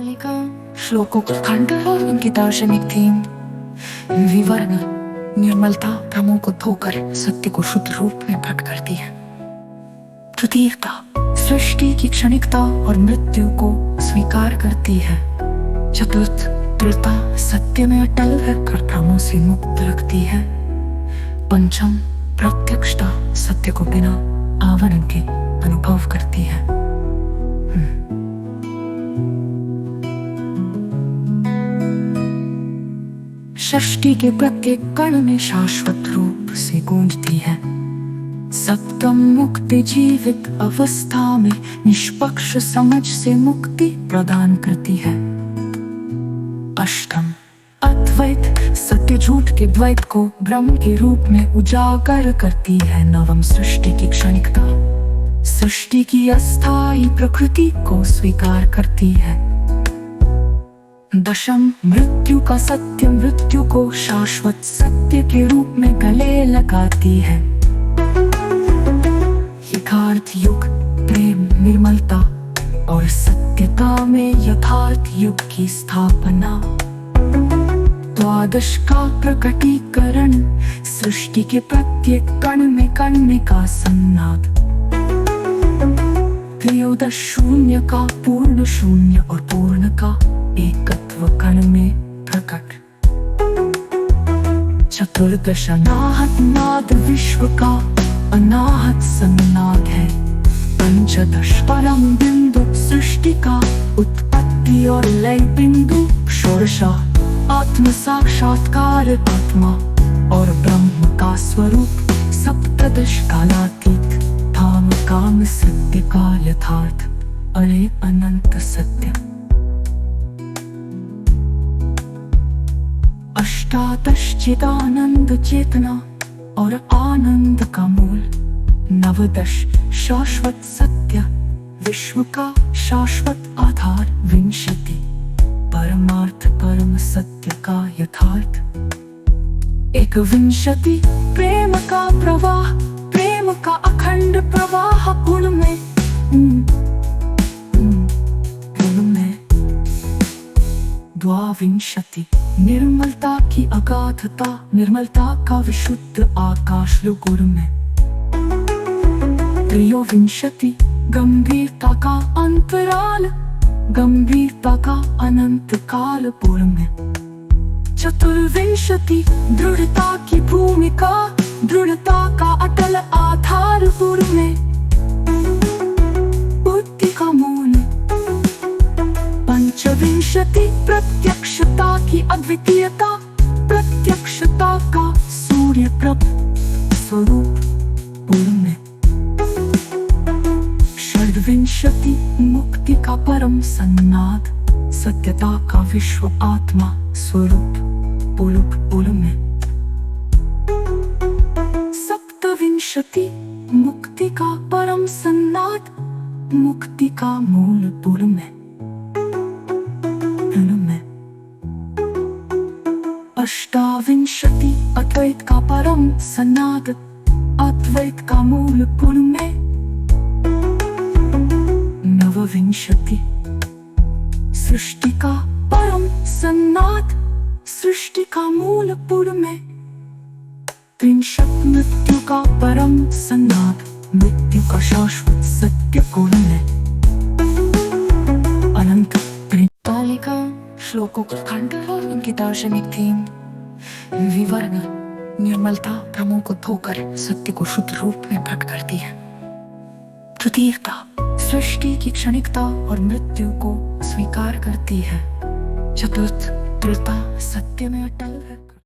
तालिका श्लोकों को खंड है उनकी दार्शनिक थीम। विवरण निर्मलता भ्रमों को धोकर सत्य को शुद्ध रूप में प्रकट करती है। तृतीयता सृष्टि की क्षणिकता और मृत्यु को स्वीकार करती है। चतुर्थ दृढ़ता सत्य में अटल रहकर भ्रमों से मुक्त रखती है। पंचम प्रत्यक्षता सत्य को बिना आवरण के अनुभव करती है। सृष्टि के प्रत्येक कण में शाश्वत रूप से गूंजती है। सप्तम मुक्ति जीवित अवस्था में निष्पक्ष समझ से मुक्ति प्रदान करती है। अष्टम अद्वैत सत्य झूठ के द्वैत को ब्रह्म के रूप में उजागर करती है। नवम सृष्टि की क्षणिकता सृष्टि की अस्थायी प्रकृति को स्वीकार करती है। दशम मृत्यु का सत्य मृत्यु को शाश्वत सत्य के रूप में गले लगाती है। यथार्थ युग प्रेम निर्मलता और सत्यता में यथार्थ युग की स्थापना। द्वादश का प्रकटीकरण सृष्टि के प्रत्येक कण का संनाद। त्रयोदश शून्य का पूर्ण शून्य और पूर्ण का एकत्व कण में प्रकट। चतुर्दश अनाहत नाद विश्व का अनाहत संनाद है। पंचदश परम बिंदु सृष्टि का उत्पत्ति और लय बिंदु। षोडश आत्म साक्षात्कार आत्मा और ब्रह्म का स्वरूप। सप्तदश कालातीत धाम काम सत्य का यथार्थ अरे अनंत सत्य। अष्टादश चिदानंद चेतना और आनंद का मूल। नवदश शाश्वत सत्य विश्व का शाश्वत आधार। विंशति परमार्थ परम सत्य का यथार्थ। एकविंशति प्रेम का प्रवाह प्रेम का अखंड प्रवाह गुण में द्वाविंशति निर्मलता की अगाधता निर्मलता का विशुद्ध आकाश गुण में। त्रयोविंशति गंभीरता का अंतराल गंभीरता का अनंत काल पूर्ण में। चतुर्विंशति दृढ़ता की भूमिका दृढ़ता का अटल आधार पूर्ण में। बुद्धि का मूल। पंचविंशति प्रत्यक्षता की अद्वितीयता प्रत्यक्षता का सूर्य प्रभ स्वरूप पूर्ण में। षड्विंशति मुक्ति का परम सन्नाद सत्यता का विश्व आत्मा स्वरूप पूर्ण में। सप्तविंशति मुक्ति का परम सन्नाद मुक्ति का मूल पूर्ण में। अष्टाविंशति अद्वैत का परम सन्नाद अद्वैत का मूल पूर्ण में। नवविंशति सृष्टि का परम सन्नाद सृष्टि का मूल पूर्ण में। त्रिंशत् मृत्यु का परम सन्नाद मृत्यु का शाश्वत सत्य पूर्ण में। अनंत तालिका श्लोकों को खंड है उनकी दार्शनिक थीम। विवरण निर्मलता भ्रमों को धोकर सत्य को शुद्ध रूप में प्रकट करती है। तृतीयता सृष्टि की क्षणिकता और मृत्यु को स्वीकार करती है। चतुर्थ दृढ़ता सत्य में अटल